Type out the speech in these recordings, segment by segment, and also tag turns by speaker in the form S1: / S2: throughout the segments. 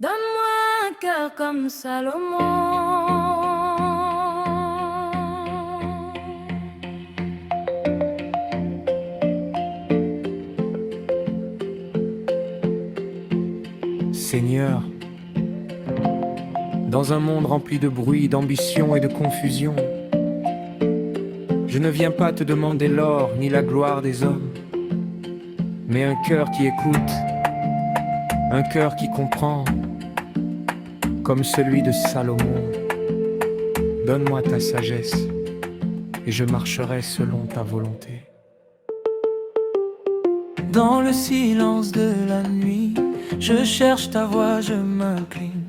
S1: Donne-moi un cœur comme Salomon.
S2: Seigneur, dans un monde rempli de bruit, d'ambition et de confusion, je ne viens pas te demander l'or ni la gloire des hommes, mais un cœur qui écoute, un cœur qui comprend, comme celui de Salomon. Donne-moi ta sagesse, et je marcherai selon ta volonté.
S3: Dans le silence de la nuit, je cherche ta voix, je m'incline.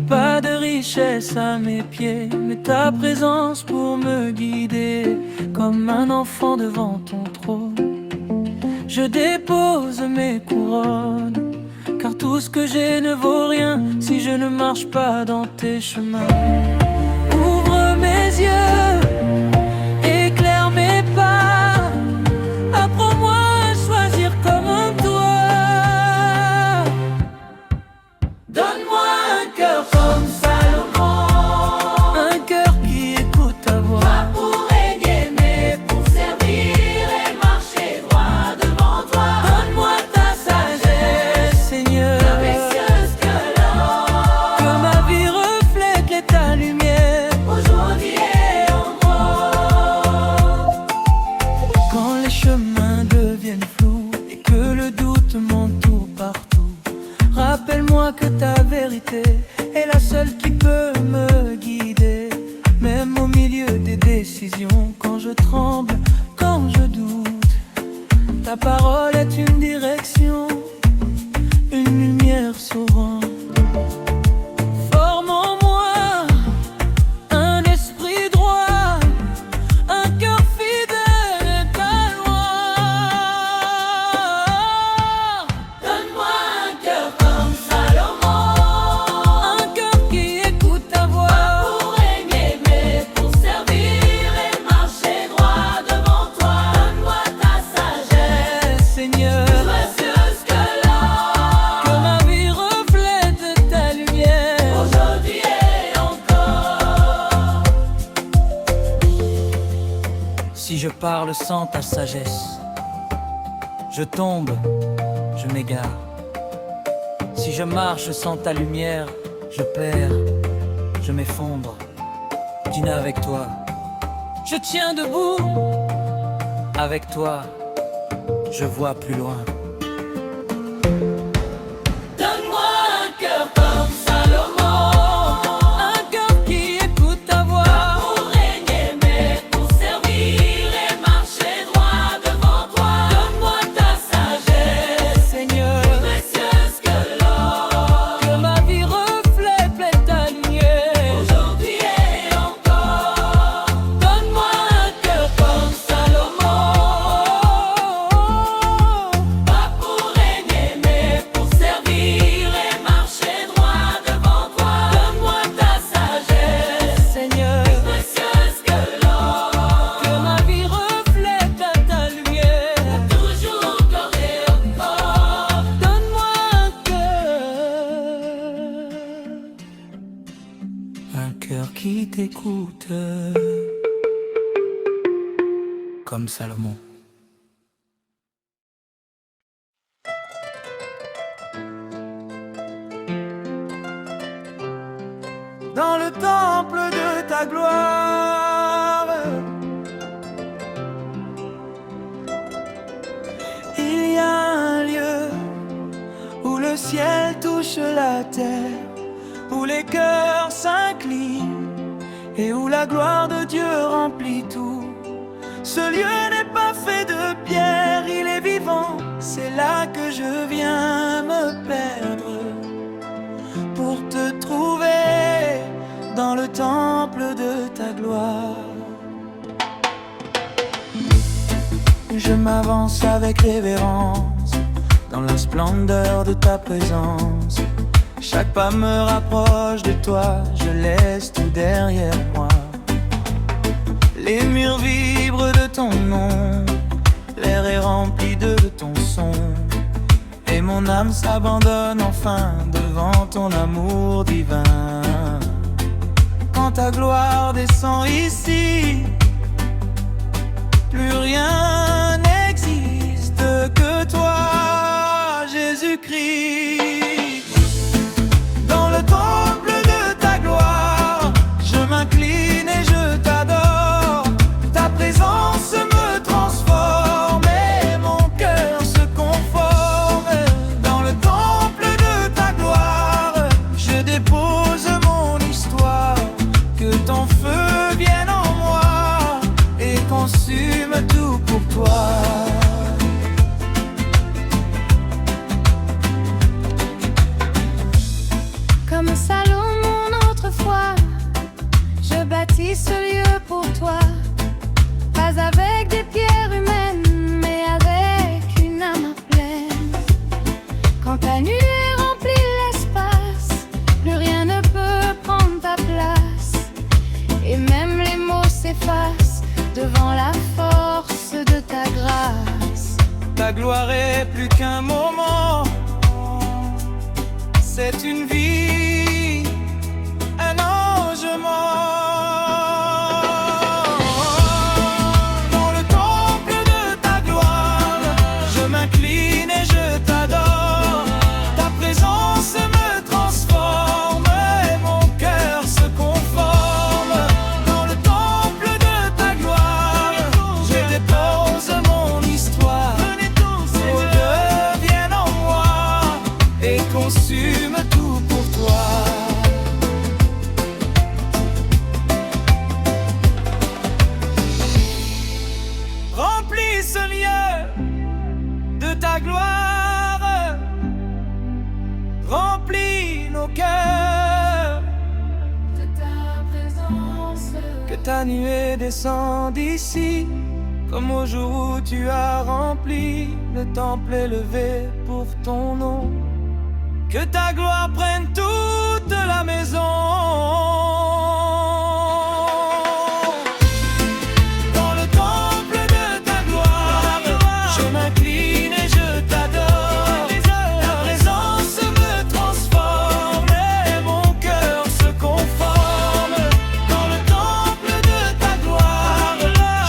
S3: Pas de richesse à mes pieds, mais ta présence pour me guider. Comme un enfant devant ton trône, je dépose mes couronnes, car tout ce que j'ai ne vaut rien si je ne marche pas dans tes chemins. Ouvre mes yeux, éclaire mes pas, apprends-moi à choisir comme toi. Donne-moi un cœur comme Salomon, un cœur qui écoute ta voix.
S4: Pas pour régner, mais pour servir et marcher droit devant toi.
S3: Donne-moi ta sagesse, Seigneur,
S4: Précieuse que l'or,
S3: que ma vie reflète ta lumière.
S4: aujourd'hui et encore.
S3: Quand les chemins deviennent flous et que le doute m'entoure partout, rappelle-moi que ta vérité est la seule qui peut me guider. Même au milieu des décisions, quand je tremble, quand je doute, ta parole est une direction, une lumière sauvante. Forme en moi un esprit droit, un cœur fidèle à ta loi.
S4: Donne-moi un cœur comme Salomon,
S3: Un cœur qui écoute ta voix.
S4: pour régner, mais pour servir et marcher droit devant toi. Donne-moi ta sagesse,
S3: Seigneur,
S4: précieuse que l'or,
S3: que ma vie reflète ta lumière.
S4: aujourd'hui et encore.
S3: Si je parle sans ta sagesse, je tombe, je m'égare. Si je marche sans ta lumière, je perds, je m'effondre. Dîner avec toi, je tiens debout. Avec toi, je vois plus loin.
S4: Donne-moi un cœur comme Salomon,
S3: Un cœur qui écoute ta voix.
S4: pour régner, mais pour servir et marcher droit devant toi. Donne-moi ta sagesse,
S3: Seigneur,
S4: précieuse que l'or,
S3: que ma vie reflète ta lumière.
S4: aujourd'hui et encore. Donne-moi un cœur comme Salomon, pas pour régner, mais pour servir et marcher droit devant toi. Donne-moi ta sagesse,
S3: Seigneur,
S4: précieuse que l'or,
S3: que ma vie reflète ta lumière.
S4: toujours encore et encore.
S3: Donne-moi un cœur qui t'écoute, comme Salomon. Dans le temple de ta gloire, il y a un lieu où le ciel touche la terre, où les cœurs s'inclinent et où la gloire de Dieu remplit tout. Ce lieu n'est pas fait de pierre, il est vivant, c'est là que je viens me perdre pour te trouver dans le temple de ta gloire. Je m'avance avec révérence dans la splendeur de ta présence. Chaque pas me rapproche de toi, je laisse tout derrière moi. Les murs vibrent de ton nom, l'air est rempli de ton son, et mon âme s'abandonne enfin devant ton amour divin. Quand ta gloire descend ici, plus rien n'existe que toi, Jésus-Christ. Dans le temple de ta gloire, je m'incline et je t'adore. Ta présence me transforme et mon cœur se conforme. Dans le temple de ta gloire, je dépose mon histoire. Que ton feu vienne en moi et consume tout pour toi.
S1: Comme Salomon autrefois, je bâtis ce lieu pour toi. Pas avec des pierres humaines, mais avec une âme pleine. Quand ta nuée remplit l'espace, plus rien ne peut prendre ta place. Et même les mots s'effacent devant la force de ta grâce.
S3: Ta gloire est plus qu'un moment, c'est une vie, un engagement. Dans le temple de ta gloire, je m'incline et je t'adore. Ta présence me transforme et mon cœur se conforme. Dans le temple de ta gloire, je dépose mon histoire. Tes yeux viennent en moi et consume tout pour toi. Remplis ce lieu de ta gloire, remplis nos cœurs.
S1: De ta présence,
S3: Que ta nuée descende ici, comme au jour où tu as rempli le temple élevé pour ton nom. Que ta gloire prenne toute la maison. Dans le temple de ta gloire, je m'incline et je t'adore. Ta présence me transforme et mon cœur se conforme. Dans le temple de ta gloire,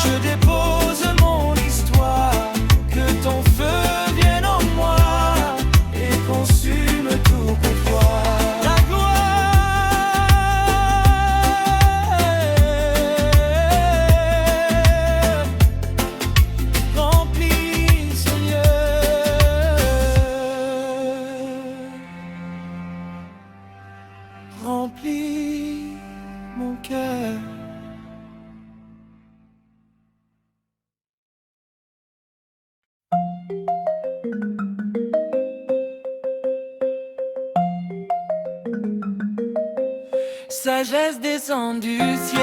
S3: je dépose mon histoire. Que ton feu vienne en moi et consume tout pour toi. Ta gloire remplit ce lieu, remplit mon cœur. Sagesse descend du ciel.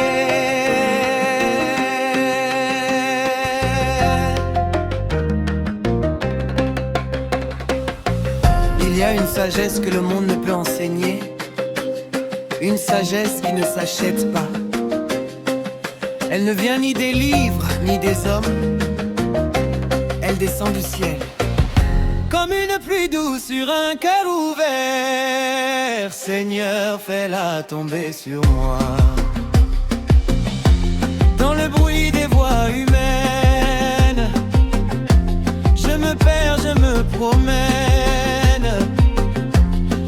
S3: Il y a une sagesse que le monde ne peut enseigner, une sagesse qui ne s'achète pas. Elle ne vient ni des livres, ni des hommes. Elle descend du ciel, comme une pluie douce sur un cœur ouvert. Seigneur, fais-la tomber sur moi. Dans le bruit des voix humaines, je me perds, je me promène.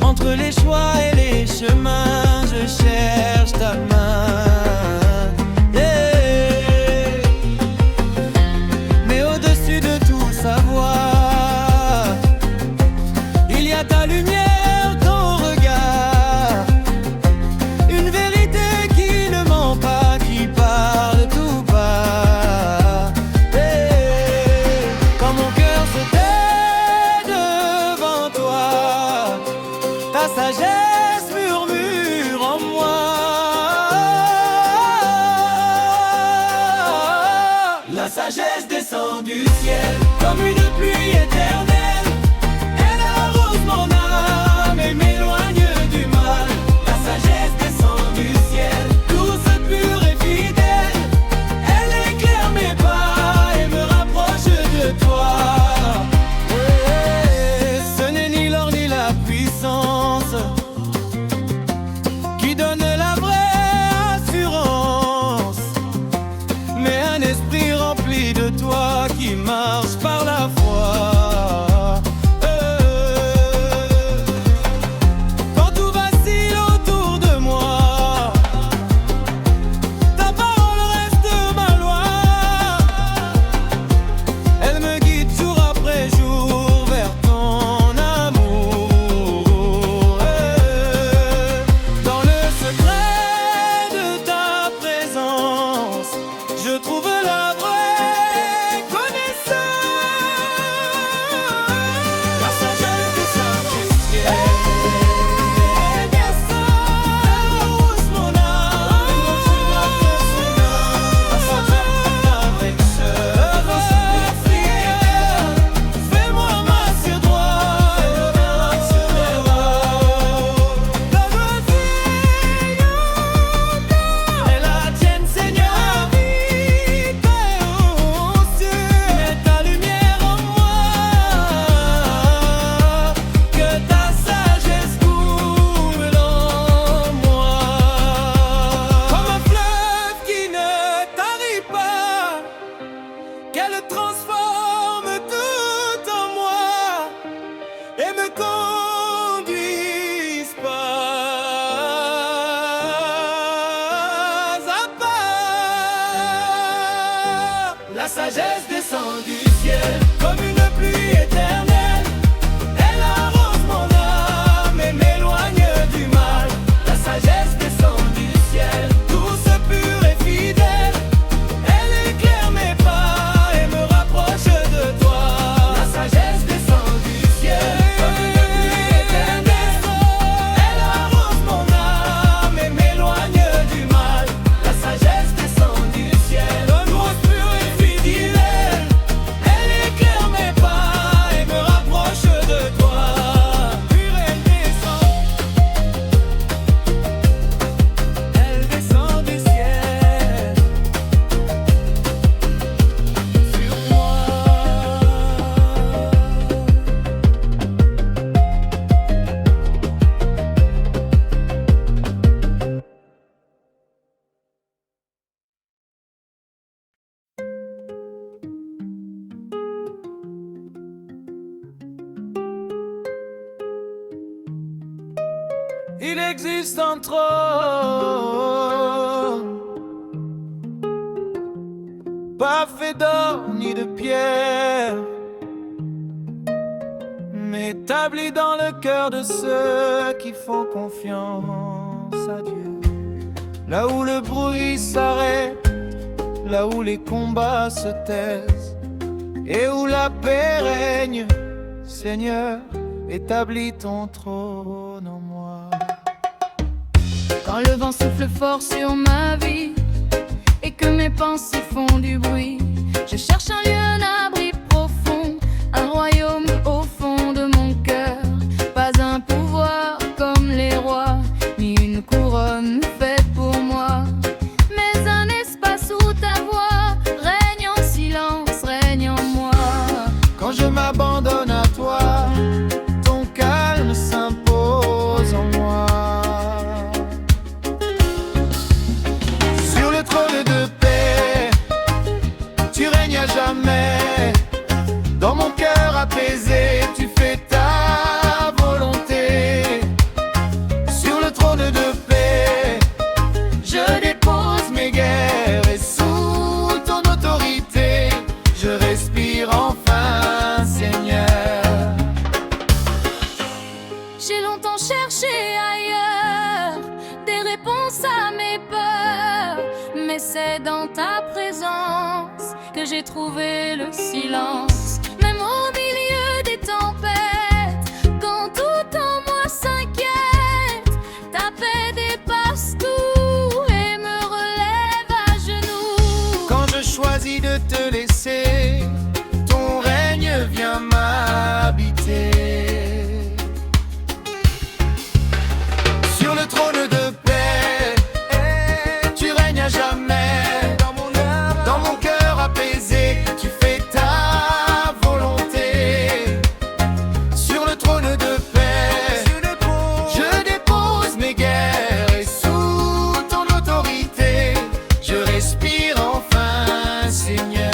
S3: Entre les choix et les chemins, je cherche ta main. Yeah. Mais au-dessus de tout savoir, il y a ta lumière, ton regard, une vérité qui ne ment pas, qui parle tout bas. Hey, quand mon cœur se tait devant toi, ta sagesse murmure en moi. La sagesse descend du ciel comme une pluie éternelle. Elle arrose mon âme et m'éloigne du mal. La sagesse descend du ciel, douce, pure et fidèle. Elle éclaire mes pas et me rapproche de toi. Ce n'est conduise pas à pas.
S4: La sagesse descend du ciel comme une pluie éternelle. Elle arrose mon âme et m'éloigne du mal. La sagesse descend du ciel, douce, pure et fidèle. Elle éclaire mes pas et me rapproche de toi. La sagesse descend du ciel comme une pluie éternelle. Elle arrose mon âme et m'éloigne du mal. La sagesse descend du ciel, douce, pure et fidèle. Elle éclaire mes pas et me rapproche de toi. Pure, elle descend du ciel sur moi.
S3: Il existe un trône, pas fait d'or ni de pierre, mais établi dans le cœur de ceux qui font confiance à Dieu. Là où le bruit s'arrête, là où les combats se taisent, et où la paix règne, Seigneur, établis ton trône en moi.
S1: Quand le vent souffle fort sur ma vie et que mes pensées font du bruit, je cherche un lieu, un abri profond, un royaume au fond de mon cœur. Pas un pouvoir comme les rois, ni une couronne faite pour moi, mais un espace où ta voix règne en silence, règne en moi.
S3: Quand je m'abandonne à toi, ton calme s'impose en moi. Sur le trône de paix, tu règnes à jamais. Dans mon cœur apaisé, tu fais ta volonté. Sur le trône de paix, je dépose mes guerres et sous ton autorité, je respire enfin, Seigneur.
S1: J'ai longtemps cherché ailleurs des réponses à mes peurs, mais c'est dans ta présence que j'ai trouvé le silence. Même au milieu des tempêtes, quand tout en moi s'inquiète, ta paix dépasse tout et me relève à genoux.
S3: Quand je choisis de te laisser, ton règne vient m'habiter. Sur le trône de paix, tu règnes à jamais. Dans mon cœur apaisé, tu fais ta volonté. Sur le trône de paix, je dépose mes guerres et sous ton autorité, je respire enfin, Seigneur.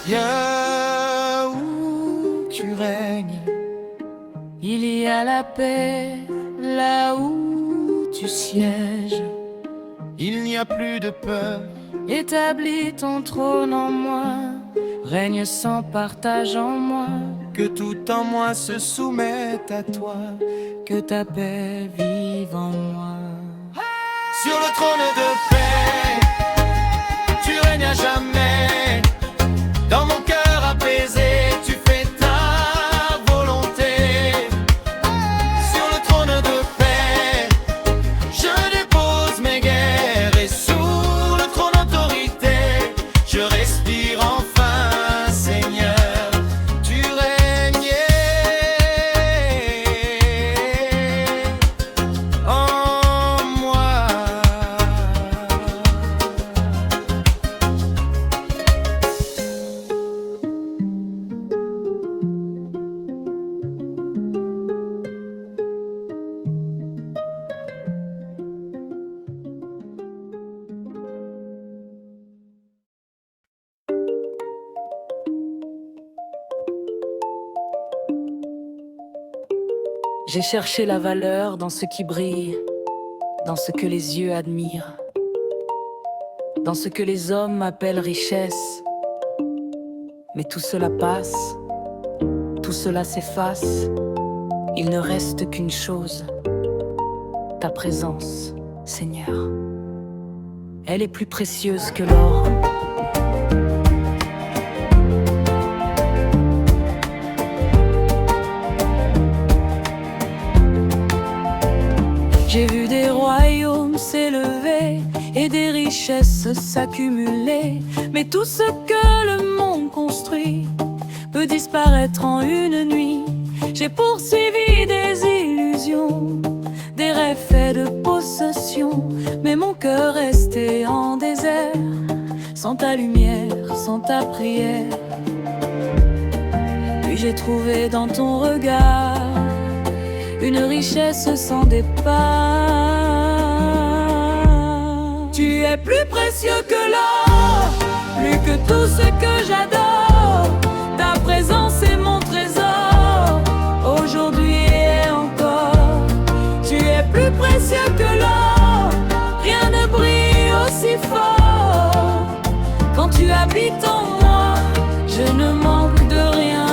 S3: Là où tu règnes,
S1: Il y a la paix là où tu sièges.
S3: il n'y a plus de peur.
S1: Établis ton trône en moi, règne sans partage en moi.
S3: Que tout en moi se soumette à toi.
S1: Que ta paix vive en moi.
S3: Sur le trône de paix, tu règnes à jamais. Dans mon cœur apaisé, tu fais ta volonté. Sur le trône de paix, je dépose mes guerres et sous le trône d'autorité, je respire enfin, Seigneur. Tu règnes en moi. J'ai cherché la valeur dans ce qui brille, dans ce que les yeux admirent, dans ce que les hommes appellent richesse. Mais tout cela passe, tout cela s'efface. Il ne reste qu'une chose, ta présence, Seigneur. Elle est plus précieuse que l'or. J'ai vu des royaumes s'élever et des richesses s'accumuler, mais tout ce que le monde construit peut disparaître en une nuit. J'ai poursuivi des illusions, des rêves faits de possession, mais mon cœur restait en désert, sans ta lumière, sans ta prière. Puis j'ai trouvé dans ton regard une richesse sans départ. Tu es plus précieux que l'or, plus que tout ce que j'adore. Ta présence est mon trésor, aujourd'hui et encore. Tu es plus précieux que l'or, rien ne brille aussi fort. Quand tu habites en moi, je ne manque de rien.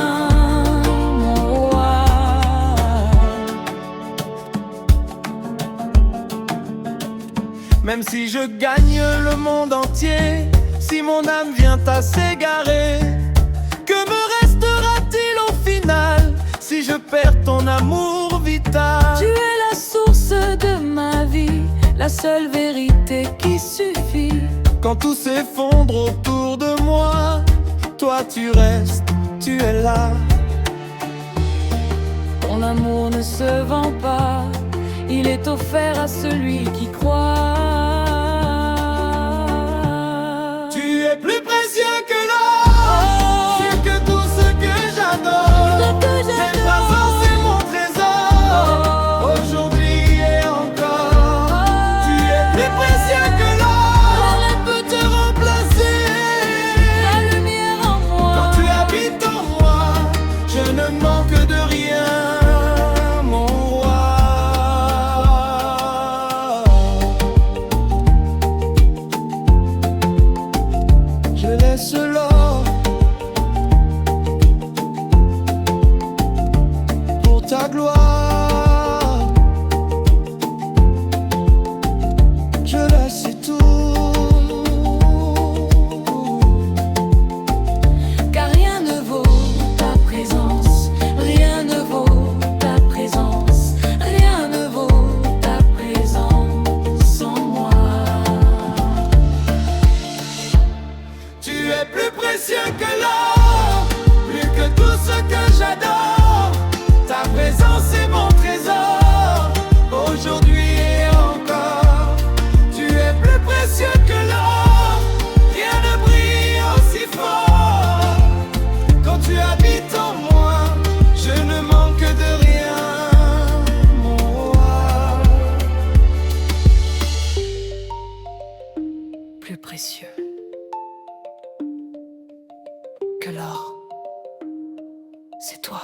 S4: Même si je gagne le monde entier, si mon âme vient à s'égarer, que me restera-t-il au final si je perds ton amour vital?
S3: Tu es la source de ma vie, la seule vérité qui suffit.
S4: Quand tout s'effondre autour de moi, toi tu restes, tu es là.
S3: Ton amour ne se vend pas, il est offert à celui qui croit.
S4: Tu es plus précieux que l'or, plus que tout ce que j'adore. Ta présence est mon trésor, aujourd'hui et encore. Tu es plus précieux que l'or, rien ne peut te remplacer.
S3: La lumière en moi,
S4: quand tu habites en moi, je ne manque de rien. L'or pour ta gloire, je laisse tout.
S3: car rien ne vaut ta présence, rien ne vaut ta présence, rien ne vaut ta présence en moi.
S4: Tu es plus précieux que l'or, plus que tout ce que j'adore. Ta présence est mon trésor, aujourd'hui et encore. Tu es plus précieux que l'or, rien ne brille aussi fort. Quand tu habites en moi, je ne manque de rien, mon roi.
S3: Plus précieux que l'or, c'est toi.